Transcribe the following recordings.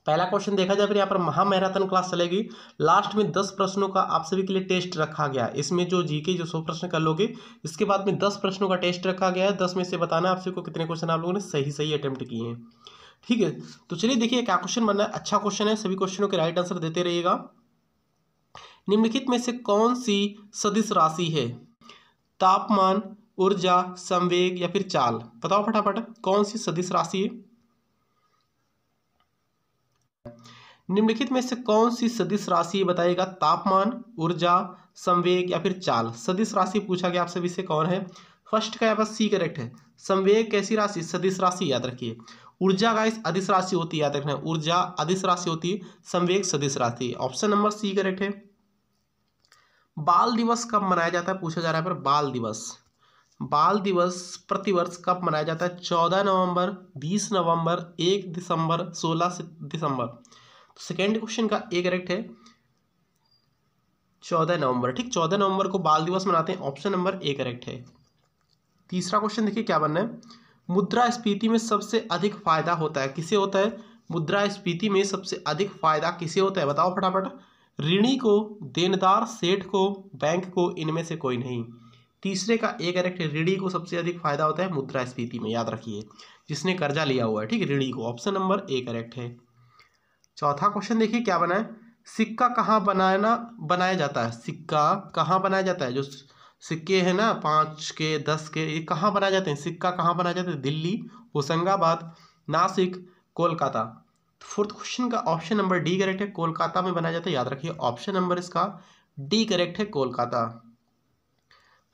पहला क्वेश्चन देखा जाए, फिर यहाँ पर महामैराथन क्लास चलेगी। लास्ट में 10 प्रश्नों का आप सभी के लिए टेस्ट रखा गया। इसमें जो जीके जो 100 प्रश्न कर लोगे, इसके बाद में 10 प्रश्नों का टेस्ट रखा गया है। 10 में से बताना आपसे को कितने क्वेश्चन आप लोगों ने सही सही अटेम्प्ट किए हैं। ठीक है, तो चलिए देखिए क्या क्वेश्चन बनना है। अच्छा क्वेश्चन है, सभी क्वेश्चनों के राइट आंसर देते रहिएगा। निम्नलिखित में से कौन सी सदिश राशि है? तापमान, ऊर्जा, संवेग या फिर चाल? बताओ फटाफट, कौन सी सदिश राशि है? निम्नलिखित में से कौन सी सदिश राशि बताएगा? तापमान, ऊर्जा, संवेग या फिर चाल? सदिश राशि पूछा गया आप सभी से, कौन है? फर्स्ट का यहाँ पर सी करेक्ट है। संवेग कैसी राशि? सदिश राशि, याद रखिए। ऊर्जा गाइस अदिश राशि होती है, याद रखना। ऊर्जा अदिश राशि होती है, संवेग सदिश राशि। ऑप्शन नंबर सी करेक्ट है। बाल दिवस कब मनाया जाता है पूछा जा रहा है पर बाल दिवस। बाल दिवस प्रतिवर्ष कब मनाया जाता है? 14 नवंबर, 20 नवंबर, 1 दिसंबर, 16 दिसंबर। तो सेकेंड क्वेश्चन का ए करेक्ट है, 14 नवंबर। ठीक, 14 नवंबर को बाल दिवस मनाते हैं। ऑप्शन नंबर ए करेक्ट है। तीसरा क्वेश्चन देखिए क्या बनना है। मुद्रास्फीति में सबसे अधिक फायदा होता है, किसे होता है? मुद्रास्फीति में सबसे अधिक फायदा किसे होता है? बताओ फटाफट। ऋणी को, देनदार, सेठ को, बैंक को, इनमें से कोई नहीं। तीसरे का ए करेक्ट है। ऋणी को सबसे अधिक फायदा होता है मुद्रास्फीति में, याद रखिए, जिसने कर्जा लिया हुआ है। ठीक है, ऋणी को। ऑप्शन नंबर ए करेक्ट है। चौथा क्वेश्चन देखिए क्या बना है। सिक्का कहाँ बनाया जाता है? सिक्का कहाँ बनाया जाता है? जो सिक्के हैं ना 5 के, 10 के, ये कहाँ बनाए जाते हैं? सिक्का कहाँ बनाया जाता है? दिल्ली, होशंगाबाद, नासिक, कोलकाता। फोर्थ क्वेश्चन का ऑप्शन नंबर डी करेक्ट है, कोलकाता में बनाया जाता है, याद रखिए। ऑप्शन नंबर इसका डी करेक्ट है, कोलकाता।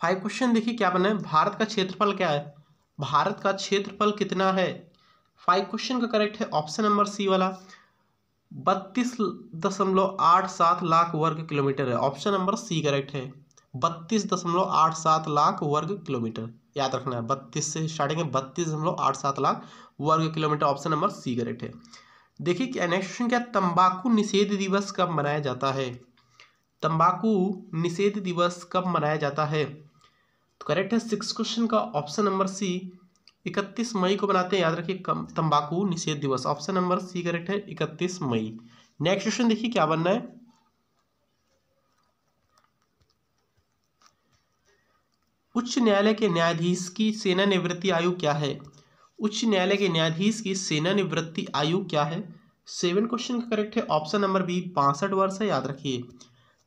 5 क्वेश्चन देखिए क्या बना है। भारत का क्षेत्रफल क्या है? भारत का क्षेत्रफल कितना है? 5 क्वेश्चन का करेक्ट है ऑप्शन नंबर सी वाला, 32.87 लाख वर्ग किलोमीटर है। ऑप्शन नंबर सी करेक्ट है, 32.87 लाख वर्ग किलोमीटर, याद रखना है। 32 से स्टार्टिंग है, 32.87 लाख वर्ग kilometre. Option number C correct है। देखिए क्या नेक्स्ट क्वेश्चन क्या, तंबाकू निषेध दिवस कब मनाया जाता है? तंबाकू निषेध दिवस कब मनाया जाता है? तो करेक्ट है 6 क्वेश्चन का ऑप्शन नंबर सी, 31 मई को बनाते हैं, याद रखिए, तंबाकू निषेध दिवस। ऑप्शन नंबर सी करेक्ट है, 31 मई। नेक्स्ट क्वेश्चन देखिए क्या बनना है। उच्च न्यायालय के न्यायाधीश की सेवानिवृत्ति आयु क्या है? उच्च न्यायालय के न्यायाधीश की सेवानिवृत्ति आयु क्या है? 7 क्वेश्चन का करेक्ट है ऑप्शन नंबर बी, 62 वर्ष है, याद रखिए।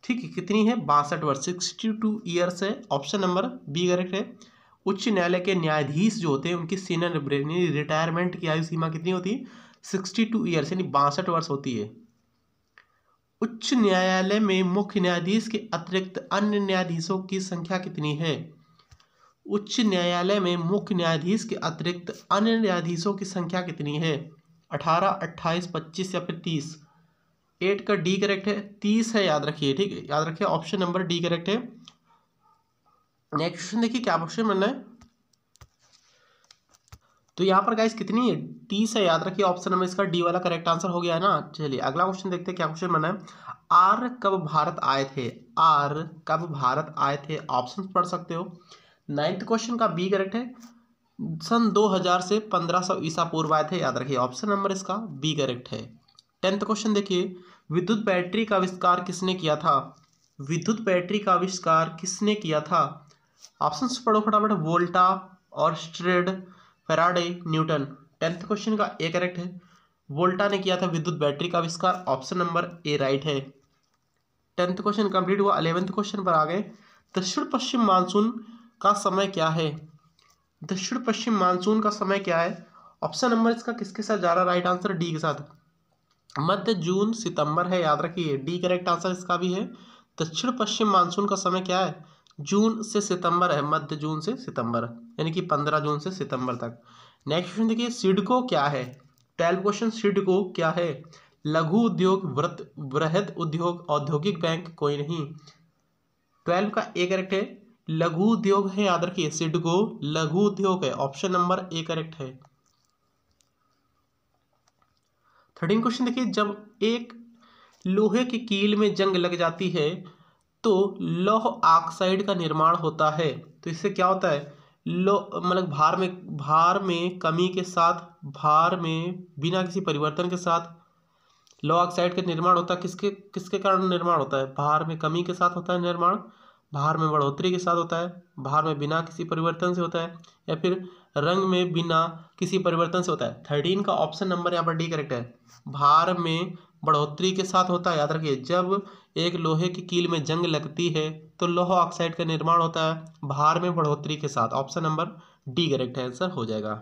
ठीक है, कितनी है? 62 वर्ष, 62 ईयर्स है। ऑप्शन नंबर बी करेक्ट है। उच्च न्यायालय के न्यायाधीश जो होते हैं उनकी सेवानिवृत्ति रिटायरमेंट की आयु सीमा कितनी होती है? 62 ईयर्स, यानी 62 वर्ष होती है। उच्च न्यायालय में मुख्य न्यायाधीश के अतिरिक्त अन्य न्यायाधीशों की संख्या कितनी है? उच्च न्यायालय में मुख्य न्यायाधीश के अतिरिक्त अन्य न्यायाधीशों की संख्या कितनी है? 18, 28, 25 या फिर 30? 8 का डी करेक्ट है, 30 है, याद रखिए। ठीक है, याद रखिए, ऑप्शन नंबर डी करेक्ट है। नेक्स्ट क्वेश्चन देखिए क्या क्वेश्चन बनना है। तो यहाँ पर गाइस कितनी है? 30 है, याद रखिए। ऑप्शन नंबर इसका डी वाला करेक्ट आंसर हो गया है ना। चलिए अगला क्वेश्चन देखते हैं क्या क्वेश्चन बना है। आर्य कब भारत आए थे? आर्य कब भारत आए थे? ऑप्शन पढ़ सकते हो। 9th क्वेश्चन का बी करेक्ट है, सन 2000 से 1500 ईसा पूर्व आए थे, याद रखिए। ऑप्शन नंबर इसका बी करेक्ट है। 10th क्वेश्चन देखिए, विद्युत बैटरी का आविष्कार किसने किया था? विद्युत बैटरी का आविष्कार किसने किया था? ऑप्शन पढ़ो फटाफट। Volta, Oersted, Faraday, Newton. 10th question का ए करेक्ट है, वोल्टा ने किया था विद्युत बैटरी का आविष्कार। ऑप्शन नंबर ए राइट है। 10th क्वेश्चन कंप्लीट हुआ। 11th क्वेश्चन पर आ गए। दक्षिण पश्चिम मानसून का समय क्या है? दक्षिण पश्चिम मानसून का समय क्या है? ऑप्शन नंबर इसका किसके साथ जा रहा है? राइट आंसर डी के साथ, मध्य जून सितंबर है, याद रखिए। डी करेक्ट आंसर इसका भी है। दक्षिण पश्चिम मानसून का समय क्या है? जून से सितंबर है, मध्य जून से सितंबर, यानी कि 15 जून से सितंबर तक। नेक्स्ट क्वेश्चन देखिए, सिडको क्या है? 12 क्वेश्चन, सिडको क्या है? लघु उद्योग, वृहद उद्योग, औद्योगिक बैंक, कोई नहीं। 12 का ए करेक्ट है, लघु उद्योग है, याद रखिए। सिडको लघु उद्योग है, ऑप्शन नंबर ए करेक्ट है। 13 क्वेश्चन देखिए, जब एक लोहे की कील में जंग लग जाती है तो लौह ऑक्साइड का निर्माण होता है। तो इससे क्या होता है? मतलब भार में कमी के साथ, भार में बिना किसी परिवर्तन के साथ लौह ऑक्साइड का निर्माण होता है किसके किसके कारण निर्माण होता है? भार में कमी के साथ होता है निर्माण, भार में बढ़ोतरी के साथ होता है, भार में बिना किसी परिवर्तन से होता है, या फिर रंग में बिना किसी परिवर्तन से होता है? 13 का ऑप्शन नंबर यहाँ पर डी करेक्ट है। भार में बढ़ोतरी के साथ होता है। याद रखिए, जब एक लोहे की कील में जंग लगती है तो लौह ऑक्साइड का निर्माण होता है भार में बढ़ोतरी के साथ। Option number D correct answer हो जाएगा।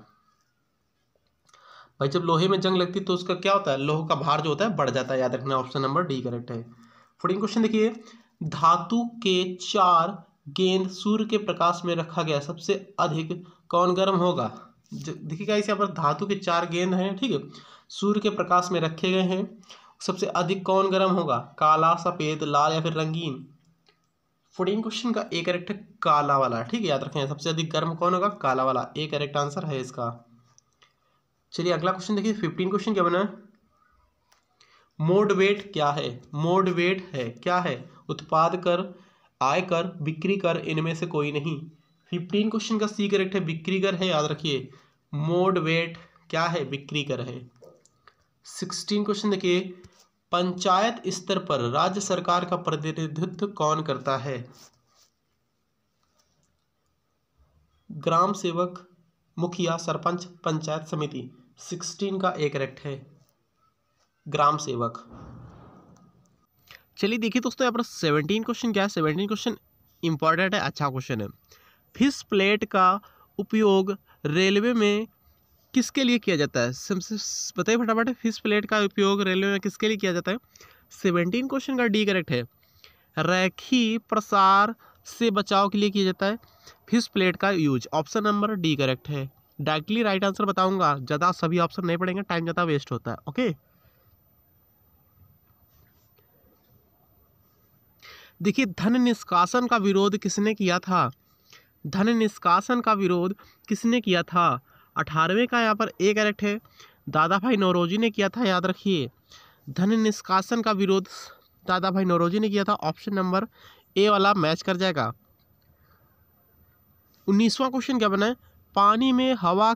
भाई जब लोहे में जंग लगती है तो उसका क्या होता है? लोहे का भार जो होता है बढ़ जाता है। याद रखना, ऑप्शन नंबर डी करेक्ट है। 14 क्वेश्चन देखिए, धातु के 4 गेंद सूर्य के प्रकाश में रखा गया सबसे अधिक कौन गर्म होगा? देखिएगा इस यहाँ पर धातु के 4 गेंद हैं, ठीक है, सूर्य के प्रकाश में रखे गए हैं, सबसे अधिक कौन गर्म होगा? काला, सफेद, लाल या फिर रंगीन? 14 क्वेश्चन का ए करेक्ट है काला वाला, ठीक है, याद रखें सबसे अधिक गर्म कौन होगा? काला वाला, ए करेक्ट आंसर है इसका। चलिए अगला क्वेश्चन देखिए, 15 क्वेश्चन क्या बना है? मोड वेट क्या है? मोड वेट है क्या है? उत्पाद कर, आय कर, बिक्री कर, इनमें से कोई नहीं। 15 क्वेश्चन का सी करेक्ट है, बिक्री कर है, याद रखिए। मोड वेट क्या है? बिक्री कर है। 16 क्वेश्चन देखिए, पंचायत स्तर पर राज्य सरकार का प्रतिनिधित्व कौन करता है? ग्राम सेवक, मुखिया, सरपंच, पंचायत समिति? 16 का ए करेक्ट है, ग्राम सेवक। चलिए देखिए दोस्तों, यहाँ पर 17 क्वेश्चन क्या है? 17 क्वेश्चन इंपॉर्टेंट है, अच्छा क्वेश्चन है। फिश प्लेट का उपयोग रेलवे में किसके लिए किया जाता है? बताइए फटाफट, फिश प्लेट का उपयोग रेलवे में किसके लिए किया जाता है? 17 क्वेश्चन का डी करेक्ट है, रैखी प्रसार से बचाव के लिए किया जाता है फिश प्लेट का use. Option number D correct है। डायरेक्टली राइट आंसर बताऊंगा, ज़्यादा सभी ऑप्शन नहीं पढ़ेंगे, टाइम ज़्यादा वेस्ट होता है। ओके, देखिए धन निष्कासन का विरोध किसने किया था? धन निष्कासन का विरोध किसने किया था? 18वें का यहाँ पर ए करेक्ट है, दादा भाई नौरोजी ने किया था। याद रखिए, धन निष्कासन का विरोध दादा भाई नौरोजी ने किया था। ऑप्शन नंबर ए वाला मैच कर जाएगा। 19वां क्वेश्चन क्या बना है? पानी में हवा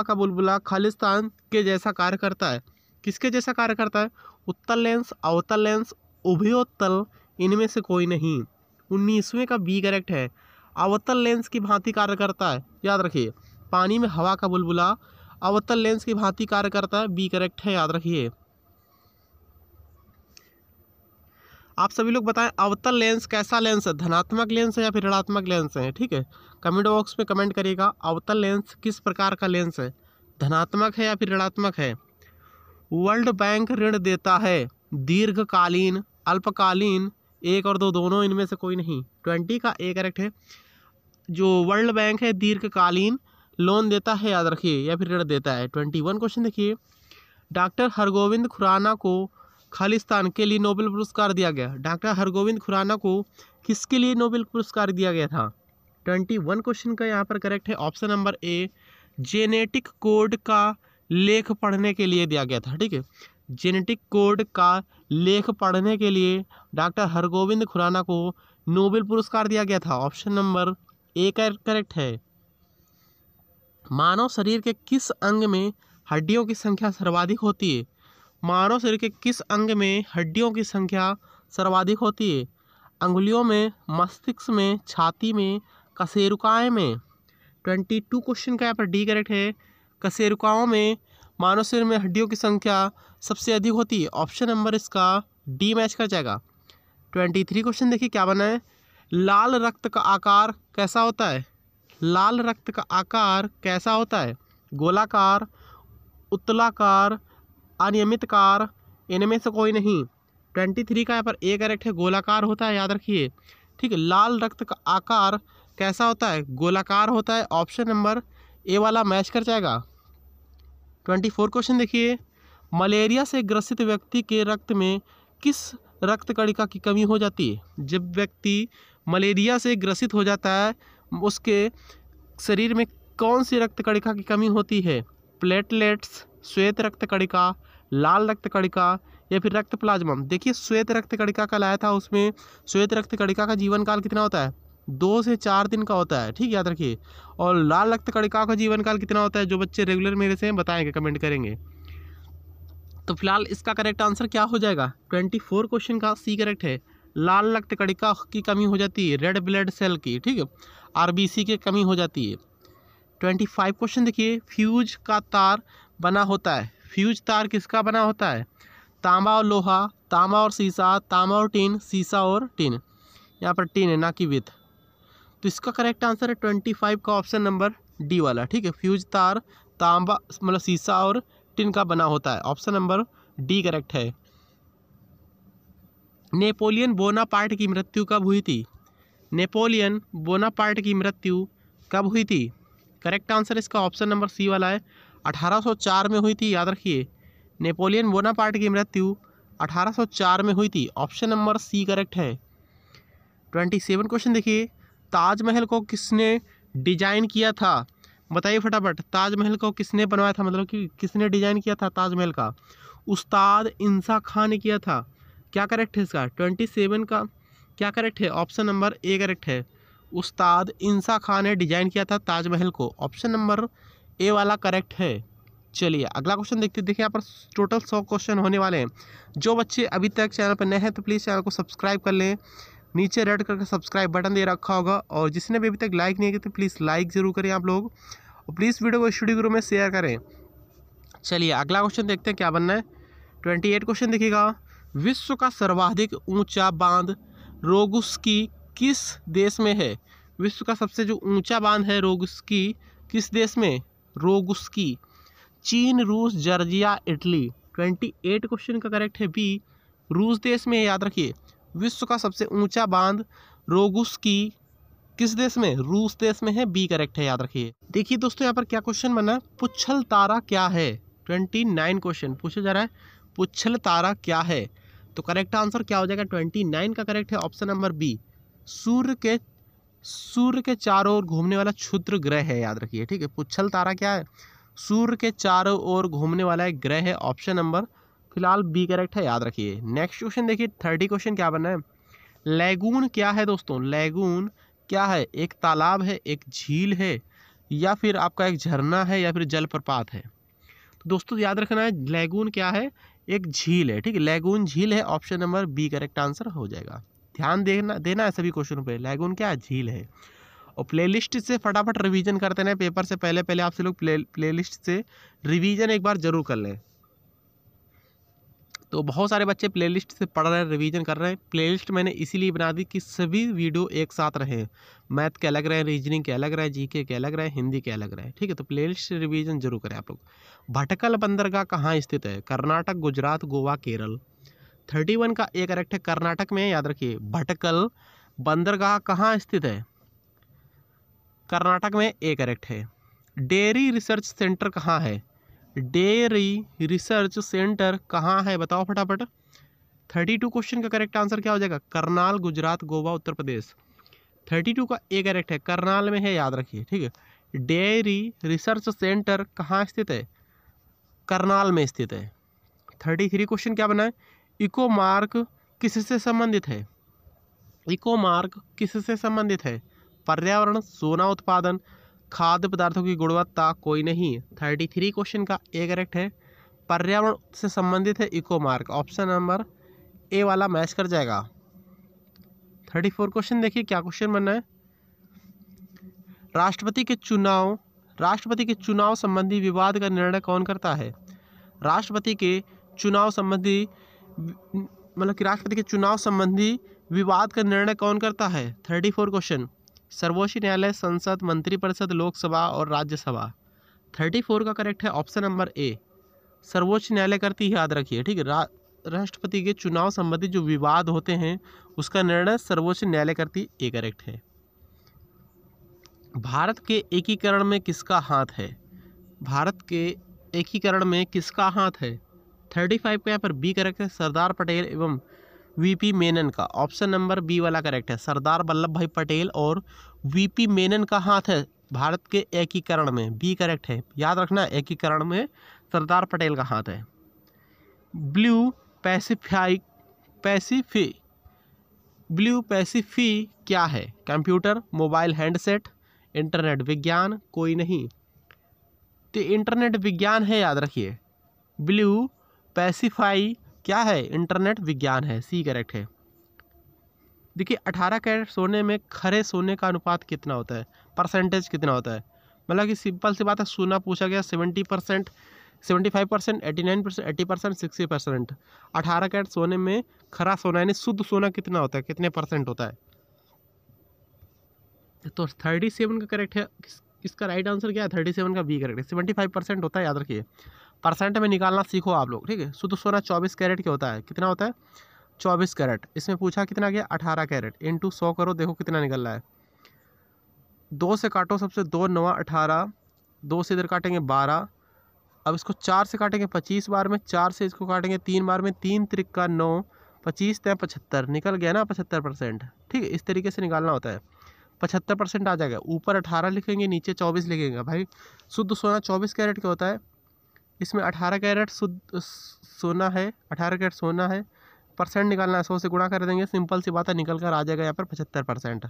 का बुलबुला खालिस्तान के जैसा कार्य करता है। किसके जैसा कार्य करता है? उत्तल लेंस, अवतल लेंस, उभयोत्तल, इनमें से कोई नहीं। 19वें का बी करेक्ट है, अवतल लेंस की भांति कार्य करता है। याद रखिए, पानी में हवा का बुलबुला अवतल लेंस की भांति कार्य करता है, बी करेक्ट है, याद रखिए। आप सभी लोग बताएं, अवतल लेंस कैसा लेंस है? धनात्मक लेंस है या फिर ऋणात्मक लेंस है? ठीक है, कमेंट बॉक्स में कमेंट करिएगा, अवतल लेंस किस प्रकार का लेंस है, धनात्मक है या फिर ऋणात्मक है? वर्ल्ड बैंक ऋण देता है दीर्घकालीन, अल्पकालीन, 1 और 2 दोनों, इनमें से कोई नहीं। 20 का ए करेक्ट है, जो वर्ल्ड बैंक है दीर्घकालीन लोन देता है, याद रखिए, या फिर ऋण देता है। 21 क्वेश्चन देखिए, डॉक्टर हरगोविंद खुराना को खालिस्तान के लिए नोबेल पुरस्कार दिया गया। डॉक्टर हरगोविंद खुराना को किसके लिए नोबेल पुरस्कार दिया गया था? 21 क्वेश्चन का यहाँ पर करेक्ट है, ऑप्शन नंबर ए, जेनेटिक कोड का लेख पढ़ने के लिए दिया गया था। ठीक है, जेनेटिक कोड का लेख पढ़ने के लिए डॉक्टर हरगोविंद खुराना को नोबेल पुरस्कार दिया गया था। ऑप्शन नंबर ए करेक्ट है। मानव शरीर के किस अंग में हड्डियों की संख्या सर्वाधिक होती है? मानव शरीर के किस अंग में हड्डियों की संख्या सर्वाधिक होती है? अंगुलियों में, मस्तिष्क में, छाती में, कशेरुकाएं में? 22 क्वेश्चन का यहाँ पर डी करेक्ट है, कशेरुकाओं में मानव शरीर में हड्डियों की संख्या सबसे अधिक होती है। ऑप्शन नंबर इसका डी मैच कर जाएगा। 23 क्वेश्चन देखिए क्या बना है, लाल रक्त का आकार कैसा होता है? लाल रक्त का आकार कैसा होता है? गोलाकार, उत्तलाकार, अनियमितकार, इनमें से कोई नहीं। 23 का यहाँ पर ए करेक्ट है, गोलाकार होता है, याद रखिए। ठीक है, लाल रक्त का आकार कैसा होता है? गोलाकार होता है। ऑप्शन नंबर ए वाला मैच कर जाएगा। 24 क्वेश्चन देखिए, मलेरिया से ग्रसित व्यक्ति के रक्त में किस रक्त कणिका की कमी हो जाती है? जब व्यक्ति मलेरिया से ग्रसित हो जाता है, उसके शरीर में कौन सी रक्त कणिका की कमी होती है? प्लेटलेट्स, श्वेत रक्त कणिका, लाल रक्त कणिका या फिर रक्त प्लाज्मा? देखिए, श्वेत रक्त कणिका का लाया था, उसमें श्वेत रक्त कणिका का जीवन काल कितना होता है? 2 से 4 दिन का होता है। ठीक, याद रखिए। और लाल रक्त कणिका का जीवन काल कितना होता है? जो बच्चे रेगुलर मेरे से बताएंगे, कमेंट करेंगे। तो फिलहाल इसका करेक्ट आंसर क्या हो जाएगा? 24 क्वेश्चन का सी करेक्ट है। लाल रक्त कणिका की कमी हो जाती है, रेड ब्लड सेल की, ठीक है, आरबीसी की कमी हो जाती है। 25 क्वेश्चन देखिए, फ्यूज का तार बना होता है। फ्यूज तार किसका बना होता है? तांबा और लोहा, तांबा और सीसा, तांबा और टीन, सीसा और टीन। यहाँ पर टीन है ना कि विथ। तो इसका करेक्ट आंसर है 25 का ऑप्शन नंबर डी वाला, ठीक है। फ्यूज तार तांबा मतलब सीसा और टिन का बना होता है, ऑप्शन नंबर डी करेक्ट है। नेपोलियन बोनापार्ट की मृत्यु कब हुई थी? नेपोलियन बोनापार्ट की मृत्यु कब हुई थी? करेक्ट आंसर इसका ऑप्शन नंबर सी वाला है, 1804 में हुई थी, याद रखिए। नेपोलियन बोनापार्ट की मृत्यु 1804 में हुई थी, ऑप्शन नंबर सी करेक्ट है। 27 क्वेश्चन देखिए, ताजमहल को किसने डिजाइन किया था? बताइए फटाफट, ताजमहल को किसने बनवाया था, मतलब कि किसने डिजाइन किया था ताजमहल का? उस्ताद इंसा खान ने किया था। क्या करेक्ट है इसका? 27 का क्या करेक्ट है? ऑप्शन नंबर ए करेक्ट है। उस्ताद इंसा खान ने डिजाइन किया था ताजमहल को, ऑप्शन नंबर ए वाला करेक्ट है। चलिए अगला क्वेश्चन देखते हैं। देखिए यहाँ पर टोटल 100 क्वेश्चन होने वाले हैं। जो बच्चे अभी तक चैनल पर नए हैं तो प्लीज़ चैनल को सब्सक्राइब कर लें। नीचे रेड करके सब्सक्राइब बटन दे रखा होगा, और जिसने भी अभी तक लाइक नहीं किया तो प्लीज़ लाइक ज़रूर करें आप लोग, और प्लीज़ वीडियो को स्टडी ग्रुप में शेयर करें। चलिए अगला क्वेश्चन देखते हैं क्या बनना है। 28 क्वेश्चन देखिएगा, विश्व का सर्वाधिक ऊंचा बांध रोगुस्की किस देश में है? विश्व का सबसे जो ऊंचा बांध है रोगुस्की, किस देश में? रोगुस्की, चीन, रूस, जॉर्जिया, इटली। 28 क्वेश्चन का करेक्ट है बी, रूस देश में है, याद रखिए। विश्व का सबसे ऊंचा बांध रोगुस्की किस देश में? रूस देश में है, बी करेक्ट है, याद रखिए। देखिए दोस्तों यहाँ पर क्या क्वेश्चन बना, पुच्छल तारा क्या है? 29 क्वेश्चन पूछा जा रहा है, पुच्छल तारा क्या है? तो करेक्ट आंसर क्या हो जाएगा? 29 का करेक्ट है ऑप्शन नंबर बी, सूर्य के चारों ओर घूमने वाला क्षुद्र ग्रह है, याद रखिए, ठीक है। पुच्छल तारा क्या है? सूर्य के चारों ओर घूमने वाला एक ग्रह है, ऑप्शन नंबर फिलहाल बी करेक्ट है, याद रखिए। नेक्स्ट क्वेश्चन देखिए, 30 क्वेश्चन क्या बना है। लैगून क्या है दोस्तों? लैगून क्या है? एक तालाब है, एक झील है, या फिर आपका एक झरना है, या फिर जलप्रपात है? तो दोस्तों याद रखना है, लैगून क्या है? एक झील है, ठीक है। लैगून झील है, option number B correct answer हो जाएगा। ध्यान देना है सभी क्वेश्चनों पे। लैगून क्या है? झील है। और प्लेलिस्ट से फटाफट रिवीजन करते हैं, पेपर से पहले आपसे लोग प्लेलिस्ट से रिवीजन एक बार जरूर कर लें। तो बहुत सारे बच्चे प्लेलिस्ट से पढ़ रहे हैं, रिवीजन कर रहे हैं। प्लेलिस्ट मैंने इसीलिए बना दी कि सभी वीडियो एक साथ रहे, मैथ के अलग रहे, रीजनिंग के अलग रहे, जीके के अलग रहे, हिंदी के अलग रहे, ठीक है। तो प्लेलिस्ट से रिवीजन जरूर करें आप लोग। भटकल बंदरगाह कहाँ स्थित है? कर्नाटक, गुजरात, गोवा, केरल। 31 का ए करेक्ट है, कर्नाटक में, याद रखिए। भटकल बंदरगाह कहाँ स्थित है? कर्नाटक में, ए करेक्ट है। डेयरी रिसर्च सेंटर कहाँ है? डेयरी रिसर्च सेंटर कहाँ है? बताओ फटाफट। 32 क्वेश्चन का करेक्ट आंसर क्या हो जाएगा? करनाल, गुजरात, गोवा, उत्तर प्रदेश। 32 का ए करेक्ट है, करनाल में है, याद रखिए, ठीक है। डेयरी रिसर्च सेंटर कहाँ स्थित है? करनाल में स्थित है। 33 क्वेश्चन क्या बना है? इको मार्क किससे संबंधित है? इको मार्क किससे संबंधित है? पर्यावरण, सोना उत्पादन, खाद्य पदार्थों की गुणवत्ता, कोई नहीं। 33 क्वेश्चन का ए करेक्ट है, पर्यावरण से संबंधित है eco mark, option number A वाला मैच कर जाएगा। 34 क्वेश्चन देखिए क्या क्वेश्चन बनना है। राष्ट्रपति के चुनाव संबंधी विवाद का निर्णय कौन करता है? राष्ट्रपति के चुनाव संबंधी मतलब कि राष्ट्रपति के चुनाव संबंधी विवाद का निर्णय कौन करता है? 34 क्वेश्चन। सर्वोच्च न्यायालय, संसद, मंत्रिपरिषद, लोकसभा और राज्यसभा। 34 का करेक्ट है ऑप्शन नंबर ए, सर्वोच्च न्यायालय करती है, याद रखिए, ठीक है। राष्ट्रपति के चुनाव संबंधी जो विवाद होते हैं उसका निर्णय सर्वोच्च न्यायालय करती, ए करेक्ट है। भारत के एकीकरण में किसका हाथ है? भारत के एकीकरण में किसका हाथ है? 35 का यहाँ पर बी करेक्ट है, सरदार पटेल एवं वीपी मेनन का, ऑप्शन नंबर बी वाला करेक्ट है। सरदार वल्लभ भाई पटेल और वीपी मेनन का हाथ है भारत के एकीकरण में, बी करेक्ट है। याद रखना, एकीकरण में सरदार पटेल का हाथ है। ब्लू पैसिफिक क्या है? कंप्यूटर, मोबाइल हैंडसेट, इंटरनेट विज्ञान, कोई नहीं। तो इंटरनेट विज्ञान है, याद रखिए। ब्लू स्पेसिफाई क्या है? इंटरनेट विज्ञान है, सी करेक्ट है। देखिए 18 कैरेट सोने में खरे सोने का अनुपात कितना होता है, परसेंटेज कितना होता है? मतलब कि सिंपल सी बात है, सोना पूछा गया 70%, 75%, 89%, 80%, 60%। 18 कैरेट सोने में खरा सोना यानी शुद्ध सोना कितना होता है, कितने परसेंट होता है? तो 37 का करेक्ट है। इसका राइट आंसर क्या है? 37 का बी करेक्ट है। 75% होता है, याद रखिए। परसेंट में निकालना सीखो आप लोग, ठीक है। शुद्ध सोना 24 कैरेट के होता है। कितना होता है? 24 कैरेट। इसमें पूछा कितना गया? 18 कैरेट इंटू 100 करो, देखो कितना निकल रहा है। 2 से काटो, सबसे 2 9 18, 2 से इधर काटेंगे 12, अब इसको 4 से काटेंगे 25 बार में, 4 से इसको काटेंगे 3 बार में, 3 त्रिका 9, 25 तय 75, निकल गया ना 75%। ठीक है, इस तरीके से निकालना होता है। 75% आ जाएगा। ऊपर 18 लिखेंगे, नीचे 24 लिखेंगे। भाई शुद्ध सोना 24 कैरेट का होता है, इसमें 18 कैरेट शुद्ध सोना है, 18 कैरेट सोना है। परसेंट निकालना है, 100 से गुणा कर देंगे, सिंपल सी बात है, निकल कर आ जाएगा यहाँ पर 75%।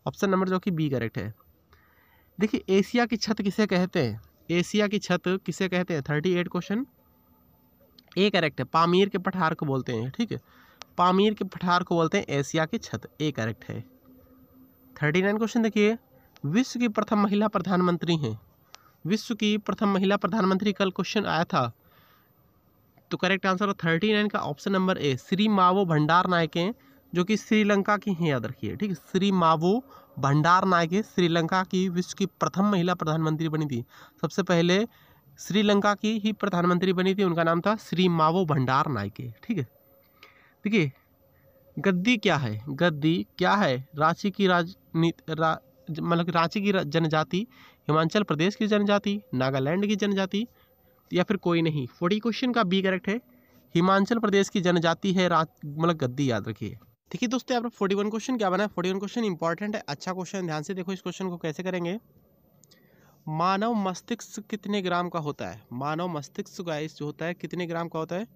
ऑप्शन नंबर जो कि बी करेक्ट है। देखिए एशिया की छत किसे कहते हैं? एशिया की छत किसे कहते हैं? 38 क्वेश्चन ए करेक्ट है। पामीर के पठार को बोलते हैं, ठीक है, पामीर के पठार को बोलते हैं एशिया की छत, ए करेक्ट है। 39 क्वेश्चन देखिए, विश्व की प्रथम महिला प्रधानमंत्री हैं। विश्व की प्रथम महिला प्रधानमंत्री, कल क्वेश्चन आया था, तो करेक्ट आंसर 39 का ऑप्शन नंबर ए, श्री मावो भंडार नायके, जो कि श्रीलंका की हैं, याद रखिए, ठीक है। श्री मावो भंडार नायके श्रीलंका की विश्व की प्रथम महिला प्रधानमंत्री बनी थी। सबसे पहले श्रीलंका की ही प्रधानमंत्री बनी थी, उनका नाम था श्री मावो भंडार नायके, ठीक है। देखिए गद्दी क्या है? गद्दी क्या है? रांची की मतलब रांची की जनजाति, हिमाचल प्रदेश की जनजाति, नागालैंड की जनजाति, या फिर कोई नहीं। 40 क्वेश्चन का बी करेक्ट है, हिमाचल प्रदेश की जनजाति है मतलब गद्दी, याद रखिए। देखिए दोस्तों यहाँ पर 41 क्वेश्चन क्या बना है? 41 क्वेश्चन इंपॉर्टेंट है, अच्छा क्वेश्चन, ध्यान से देखो इस क्वेश्चन को कैसे करेंगे। मानव मस्तिष्क कितने ग्राम का होता है? मानव मस्तिष्क गाइस जो होता है कितने ग्राम का होता है?